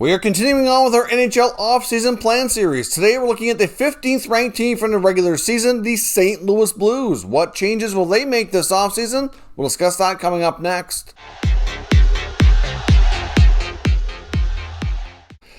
We are continuing on with our NHL offseason plan series. Today we're looking at the 15th ranked team from the regular season, the St. Louis Blues. What changes will they make this offseason? We'll discuss that coming up next.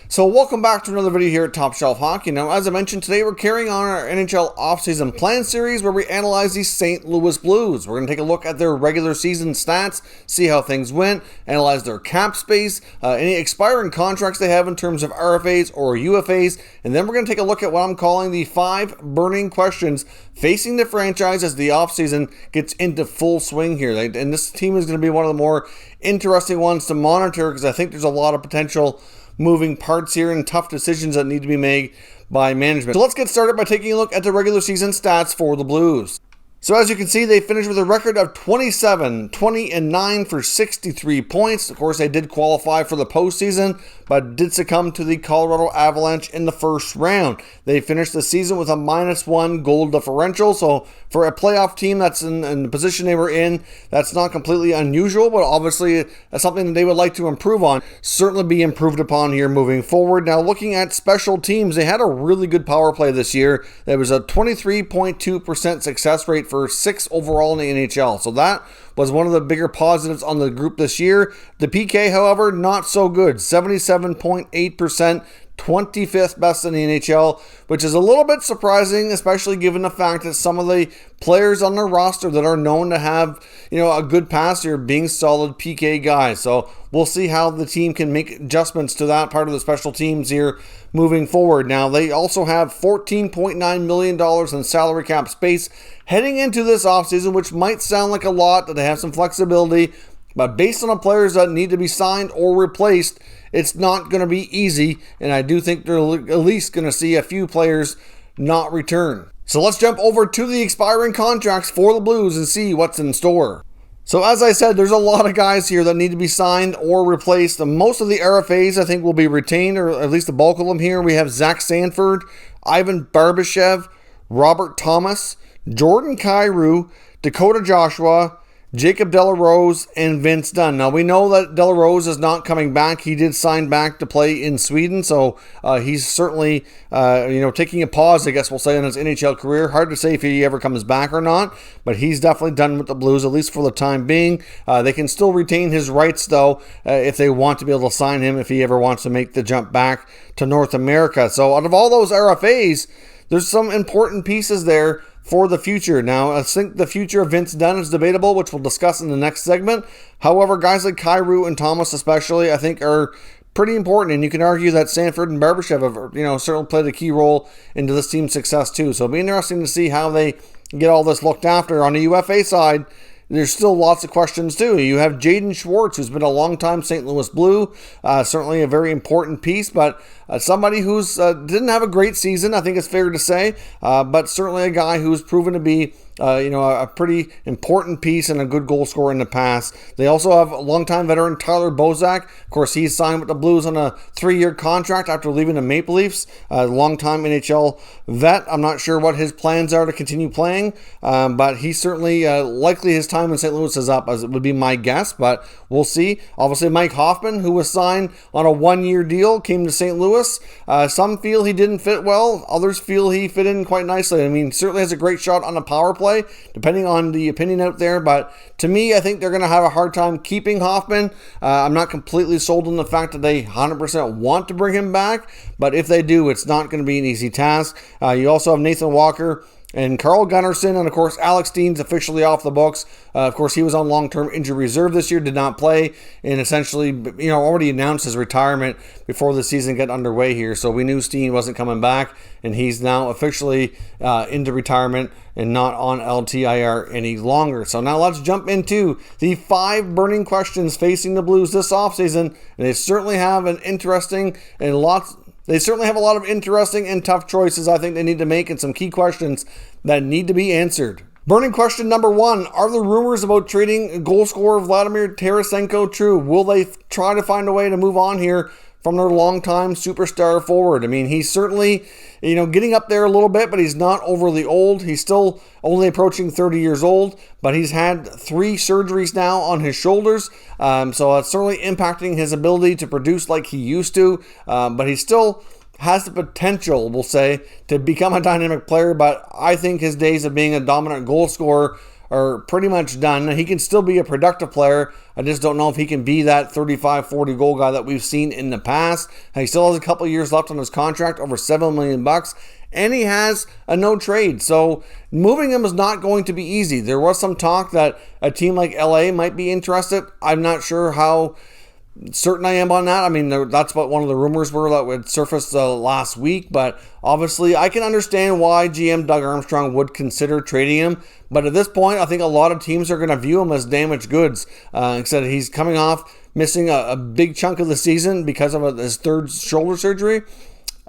So welcome back to another video here at Top Shelf Hockey. Now, as I mentioned, today we're carrying on our NHL offseason plan series where we analyze the St. Louis Blues. We're going to take a look at their regular season stats, see how things went, analyze their cap space, any expiring contracts they have in terms of RFAs or UFAs, and then we're going to take a look at what I'm calling the 5 burning questions facing the franchise as the offseason gets into full swing here. And this team is going to be one of the more interesting ones to monitor because I think there's a lot of potential moving parts here and tough decisions that need to be made by management. So let's get started by taking a look at the regular season stats for the Blues. So as you can see, they finished with a record of 27-20-9 for 63 points. Of course, they did qualify for the postseason, but did succumb to the Colorado Avalanche in the first round. They finished the season with a -1 goal differential. So for a playoff team that's in the position they were in, that's not completely unusual, but obviously that's something that they would like to improve on. Certainly be improved upon here moving forward. Now looking at special teams, they had a really good power play this year. There was a 23.2% success rate for 6th overall in the NHL. So that was one of the bigger positives on the group this year. The PK, however, not so good. 77.8%, 25th best in the NHL, which is a little bit surprising, especially given the fact that some of the players on their roster that are known to have, a good passer being solid PK guys. So we'll see how the team can make adjustments to that part of the special teams here moving forward. Now, they also have $14.9 million in salary cap space heading into this offseason, which might sound like a lot, that they have some flexibility, but based on the players that need to be signed or replaced, it's not going to be easy, and I do think they're at least going to see a few players not return. So let's jump over to the expiring contracts for the Blues and see what's in store. So as I said, there's a lot of guys here that need to be signed or replaced. Most of the RFAs I think will be retained, or at least the bulk of them here. We have Zach Sanford, Ivan Barbashev, Robert Thomas, Jordan Kyrou, Dakota Joshua, Jacob Delarose, and Vince Dunn. Now, we know that Delarose is not coming back. He did sign back to play in Sweden, so he's certainly, taking a pause, I guess we'll say, in his NHL career. Hard to say if he ever comes back or not, but he's definitely done with the Blues, at least for the time being. They can still retain his rights, though, if they want to be able to sign him if he ever wants to make the jump back to North America. So out of all those RFAs, there's some important pieces there for the future. Now, I think the future of Vince Dunn is debatable, which we'll discuss in the next segment. However, guys like Kyrou and Thomas especially, I think are pretty important, and you can argue that Sanford and Barbashev have, certainly played a key role into this team's success too. So it'll be interesting to see how they get all this looked after. On the UFA side, there's still lots of questions too. You have Jaden Schwartz, who's been a long-time St. Louis Blue, certainly a very important piece, but somebody who's didn't have a great season, I think it's fair to say, but certainly a guy who's proven to be a pretty important piece and a good goal scorer in the past. They also have a longtime veteran Tyler Bozak. Of course, he's signed with the Blues on a 3-year contract after leaving the Maple Leafs. A longtime NHL vet. I'm not sure what his plans are to continue playing, but he's certainly likely his time in St. Louis is up, as it would be my guess, but we'll see. Obviously, Mike Hoffman, who was signed on a 1-year deal, came to St. Louis. Some feel he didn't fit well. Others feel he fit in quite nicely. I mean, certainly has a great shot on the power play, depending on the opinion out there. But to me, I think they're going to have a hard time keeping Hoffman. I'm not completely sold on the fact that they 100% want to bring him back. But if they do, it's not going to be an easy task. You also have Nathan Walker and Carl Gunnarsson, and of course Alex Steen's officially off the books. Of course, he was on long-term injury reserve this year, did not play, and essentially, already announced his retirement before the season got underway here. So we knew Steen wasn't coming back, and he's now officially into retirement and not on LTIR any longer. So now let's jump into the 5 burning questions facing the Blues this offseason, and they certainly have They certainly have a lot of interesting and tough choices I think they need to make, and some key questions that need to be answered. Burning question number 1, are the rumors about trading goal scorer Vladimir Tarasenko true? Will they try to find a way to move on here from their longtime superstar forward. I mean, he's certainly, getting up there a little bit, but he's not overly old. He's still only approaching 30 years old, but he's had 3 surgeries now on his shoulders. So it's certainly impacting his ability to produce like he used to, but he still has the potential, we'll say, to become a dynamic player, but I think his days of being a dominant goal scorer are pretty much done. He can still be a productive player. I just don't know if he can be that 35, 40 goal guy that we've seen in the past. He still has a couple years left on his contract, over $7 million, and he has a no trade. So moving him is not going to be easy. There was some talk that a team like LA might be interested. I'm not sure how certain I am on that. I mean, that's what one of the rumors were that would surface last week, but obviously I can understand why GM Doug Armstrong would consider trading him, but at this point I think a lot of teams are going to view him as damaged goods. Except he's coming off missing a big chunk of the season because of his 3rd shoulder surgery.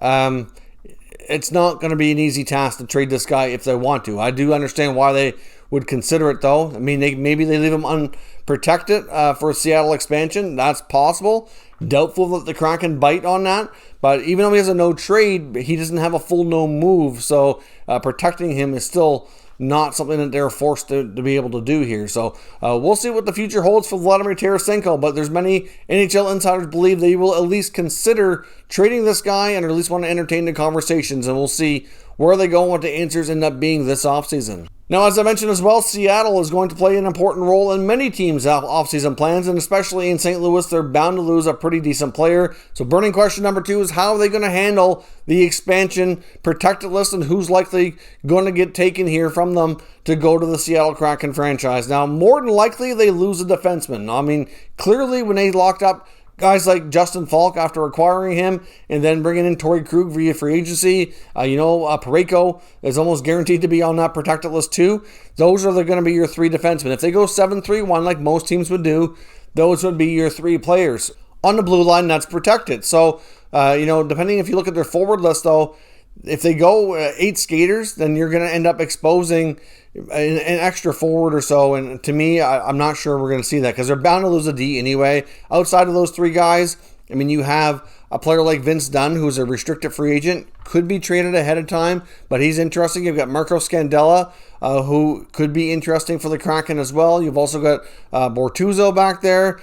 It's not going to be an easy task to trade this guy if they want to. I do understand why they would consider it, though. I mean, maybe they leave him unprotected for Seattle expansion. That's possible. Doubtful that the Kraken bite on that. But even though he has a no trade, he doesn't have a full no move. So protecting him is still not something that they're forced to be able to do here. So we'll see what the future holds for Vladimir Tarasenko, but there's many NHL insiders believe they will at least consider trading this guy and at least want to entertain the conversations, and we'll see where they go and what the answers end up being this offseason. Now, as I mentioned as well, Seattle is going to play an important role in many teams' offseason plans, and especially in St. Louis, they're bound to lose a pretty decent player. So burning question number 2 is how are they going to handle the expansion protected list and who's likely going to get taken here from them to go to the Seattle Kraken franchise. Now, more than likely, they lose a defenseman. I mean, clearly when they locked up guys like Justin Falk after acquiring him and then bringing in Torrey Krug via free agency. Parayko is almost guaranteed to be on that protected list too. Those are going to be your 3 defensemen. If they go 7-3-1 like most teams would do, those would be your 3 players. On the blue line, that's protected. So, depending if you look at their forward list though, if they go 8 skaters, then you're going to end up exposing an extra forward or so. And to me, I'm not sure we're going to see that because they're bound to lose a D anyway. Outside of those 3 guys, I mean, you have a player like Vince Dunn, who's a restricted free agent, could be traded ahead of time, but he's interesting. You've got Marco Scandella, who could be interesting for the Kraken as well. You've also got Bortuzzo back there,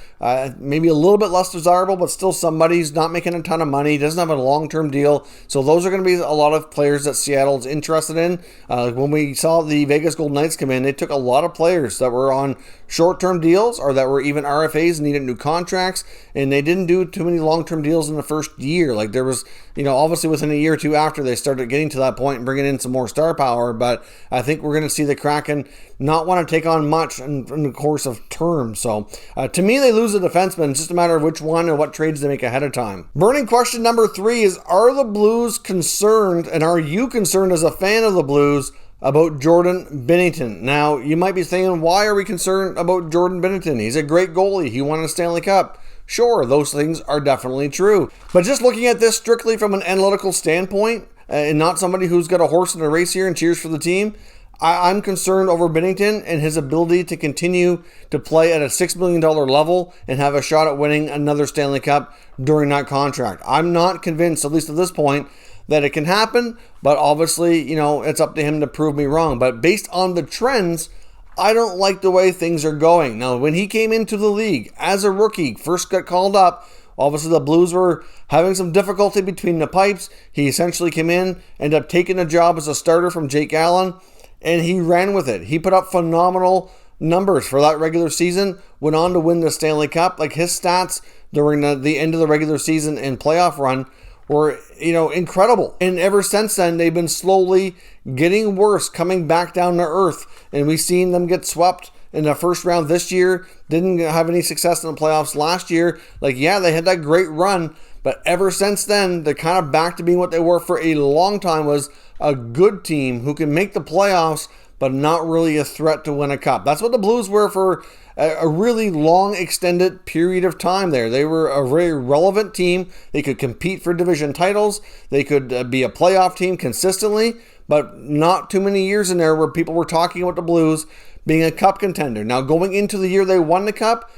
maybe a little bit less desirable, but still somebody who's not making a ton of money, doesn't have a long-term deal. So those are going to be a lot of players that Seattle's interested in. When we saw the Vegas Golden Knights come in, they took a lot of players that were on short-term deals or that were even RFAs and needed new contracts, and they didn't do too many long-term deals in the first year. Like there was, obviously within a year or 2 after they started getting to that point and bringing in some more star power, but I think we're going to see the Kraken not want to take on much in the course of term. So to me, they lose a defenseman. It's just a matter of which one and what trades they make ahead of time. Burning question number 3 is, are the Blues concerned, and are you concerned as a fan of the Blues, about Jordan Binnington? Now, you might be saying, why are we concerned about Jordan Binnington? He's a great goalie. He won a Stanley Cup. Sure, those things are definitely true. But just looking at this strictly from an analytical standpoint, and not somebody who's got a horse in a race here and cheers for the team, I'm concerned over Binnington and his ability to continue to play at a $6 million level and have a shot at winning another Stanley Cup during that contract. I'm not convinced, at least at this point, that it can happen, but obviously, it's up to him to prove me wrong. But based on the trends, I don't like the way things are going. Now, when he came into the league as a rookie, first got called up, obviously the Blues were having some difficulty between the pipes. He essentially came in, ended up taking a job as a starter from Jake Allen, and he ran with it. He put up phenomenal numbers for that regular season, went on to win the Stanley Cup. Like his stats during the end of the regular season and playoff run were, incredible. And ever since then, they've been slowly getting worse, coming back down to earth. And we've seen them get swept in the first round this year. Didn't have any success in the playoffs last year. They had that great run. But ever since then, they're kind of back to being what they were for a long time, was a good team who can make the playoffs, but not really a threat to win a cup. That's what the Blues were for a really long, extended period of time there. They were a very relevant team. They could compete for division titles. They could be a playoff team consistently, but not too many years in there where people were talking about the Blues being a cup contender. Now, going into the year they won the cup,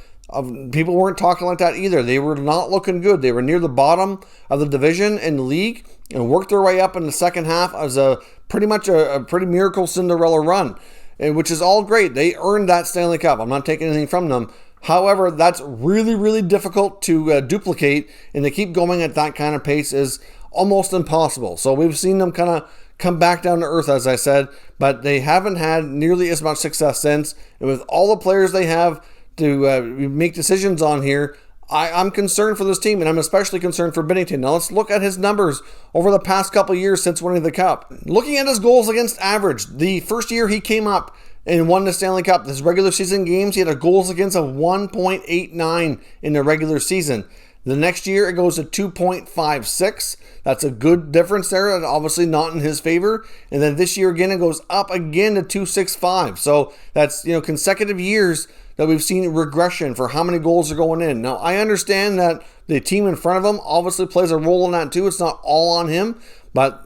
People weren't talking like that either. They were not looking good. They were near the bottom of the division in the league and worked their way up in the second half as pretty much a pretty miracle Cinderella run, which is all great. They earned that Stanley Cup. I'm not taking anything from them. However, that's really, really difficult to duplicate, and to keep going at that kind of pace is almost impossible. So we've seen them kind of come back down to earth, as I said, but they haven't had nearly as much success since. And with all the players they have to make decisions on here, I'm concerned for this team, and I'm especially concerned for Binnington. Now let's look at his numbers over the past couple years since winning the Cup. Looking at his goals against average, the first year he came up and won the Stanley Cup, his regular season games, he had a goals against of 1.89 in the regular season. The next year it goes to 2.56. That's a good difference there, and obviously not in his favor. And then this year again it goes up again to 2.65. So that's, consecutive years that we've seen regression for how many goals are going in. Now I understand that the team in front of him obviously plays a role in that too. It's not all on him, but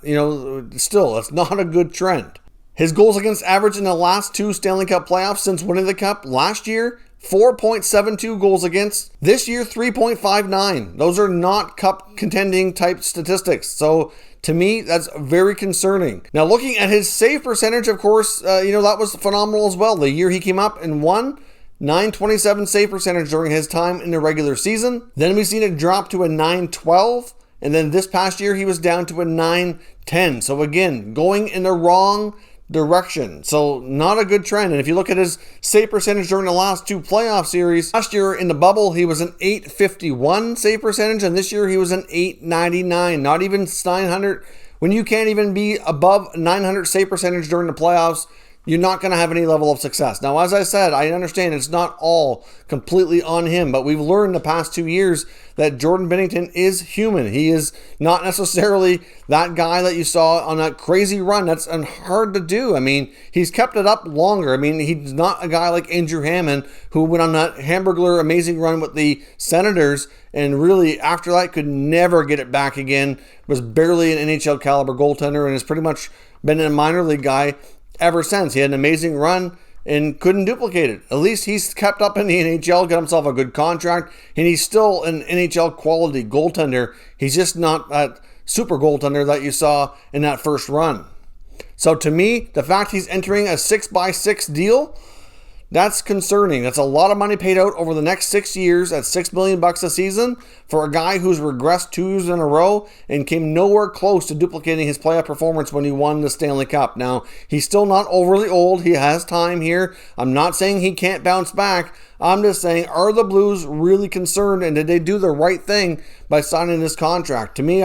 still, it's not a good trend. His goals against average in the last 2 Stanley Cup playoffs since winning the Cup last year, 4.72 goals against. This year, 3.59. Those are not Cup contending type statistics. So to me, that's very concerning. Now, looking at his save percentage, of course, that was phenomenal as well. The year he came up and won, 927 save percentage during his time in the regular season. Then we've seen it drop to a 912. And then this past year, he was down to a 910. So again, going in the wrong direction. So not a good trend. And if you look at his save percentage during the last 2 playoff series, last year in the bubble, he was an 851 save percentage, and this year he was an 899, not even 900. When you can't even be above 900 save percentage during the playoffs, you're not going to have any level of success. Now, as I said, I understand it's not all completely on him, but we've learned the past 2 years that Jordan Binnington is human. He is not necessarily that guy that you saw on that crazy run. That's hard to do. I mean, he's kept it up longer. I mean, he's not a guy like Andrew Hammond, who went on that hamburger amazing run with the Senators, and really after that could never get it back again, was barely an NHL caliber goaltender, and has pretty much been a minor league guy ever since. He had an amazing run and couldn't duplicate it. At least he's kept up in the NHL, got himself a good contract, and he's still an NHL quality goaltender. He's just not that super goaltender that you saw in that first run. So to me, the fact he's entering a 6x6 deal, that's concerning. That's a lot of money paid out over the next 6 years at $6 million a season for a guy who's regressed 2 years in a row and came nowhere close to duplicating his playoff performance when he won the Stanley Cup. Now, he's still not overly old. He has time here. I'm not saying he can't bounce back. I'm just saying, are the Blues really concerned, and did they do the right thing by signing this contract? To me,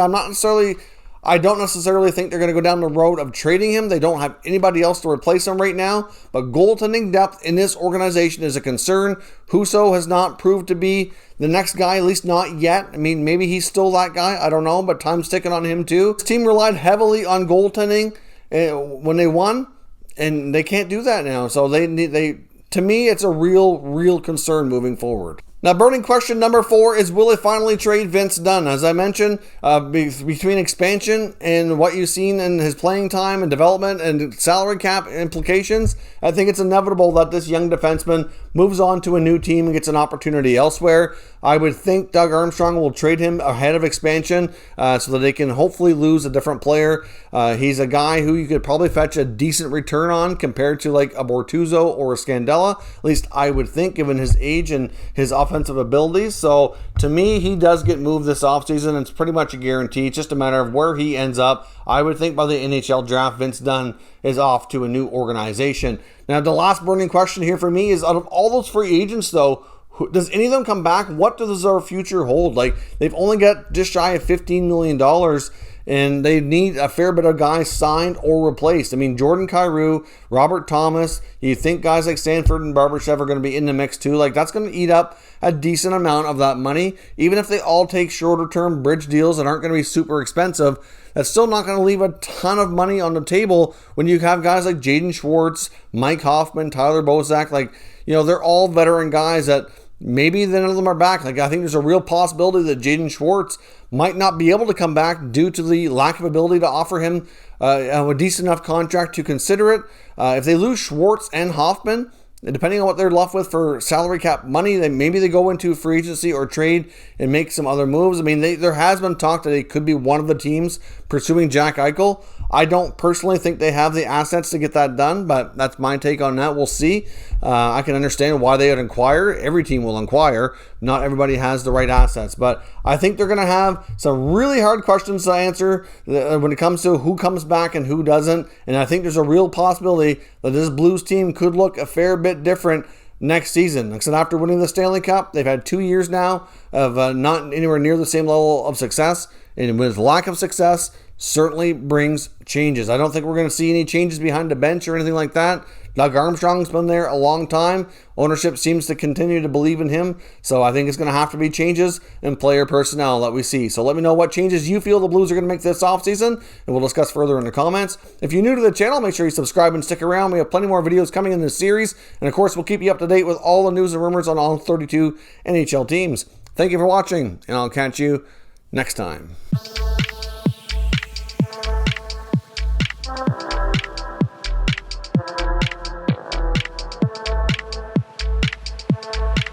I don't necessarily think they're going to go down the road of trading him. They don't have anybody else to replace him right now. But goaltending depth in this organization is a concern. Husso has not proved to be the next guy, at least not yet. I mean, maybe he's still that guy. I don't know, but time's ticking on him too. This team relied heavily on goaltending when they won, and they can't do that now. So to me, it's a real concern moving forward. Now, burning question number 4 is, will they finally trade Vince Dunn? As I mentioned, between expansion and what you've seen in his playing time and development and salary cap implications, I think it's inevitable that this young defenseman moves on to a new team and gets an opportunity elsewhere. I would think Doug Armstrong will trade him ahead of expansion so that they can hopefully lose a different player. He's a guy who you could probably fetch a decent return on compared to like a Bortuzzo or a Scandella. At least I would think, given his age and his offensive abilities. So to me, he does get moved this offseason. It's pretty much a guarantee. It's just a matter of where he ends up. I would think by the NHL draft, Vince Dunn is off to a new organization. Now, the last burning question here for me is, out of all those free agents, though, does any of them come back? What does our future hold? Like, they've only got just shy of $15 million, and they need a fair bit of guys signed or replaced. I mean, Jordan Kyrou, Robert Thomas, you think guys like Stanford and Barbashev are going to be in the mix too? Like, that's going to eat up a decent amount of that money. Even if they all take shorter-term bridge deals that aren't going to be super expensive, that's still not going to leave a ton of money on the table when you have guys like Jaden Schwartz, Mike Hoffman, Tyler Bozak. Like, they're all veteran guys that maybe none of them are back. Like, I think there's a real possibility that Jaden Schwartz might not be able to come back due to the lack of ability to offer him a decent enough contract to consider it. If they lose Schwartz and Hoffman, depending on what they're left with for salary cap money, then maybe they go into free agency or trade and make some other moves. I mean, there has been talk that they could be one of the teams pursuing Jack Eichel. I don't personally think they have the assets to get that done, but that's my take on that. We'll see. I can understand why they would inquire. Every team will inquire. Not everybody has the right assets, but I think they're going to have some really hard questions to answer when it comes to who comes back and who doesn't. And I think there's a real possibility that this Blues team could look a fair bit different next season. Like I said, after winning the Stanley Cup, they've had 2 years now of not anywhere near the same level of success. And with lack of success, certainly brings changes. I don't think we're going to see any changes behind the bench or anything like that. Doug Armstrong's been there a long time. Ownership seems to continue to believe in him. So I think it's going to have to be changes in player personnel that we see. So let me know what changes you feel the Blues are going to make this offseason, and we'll discuss further in the comments. If you're new to the channel, make sure you subscribe and stick around. We have plenty more videos coming in this series. And of course, we'll keep you up to date with all the news and rumors on all 32 NHL teams. Thank you for watching, and I'll catch you next time.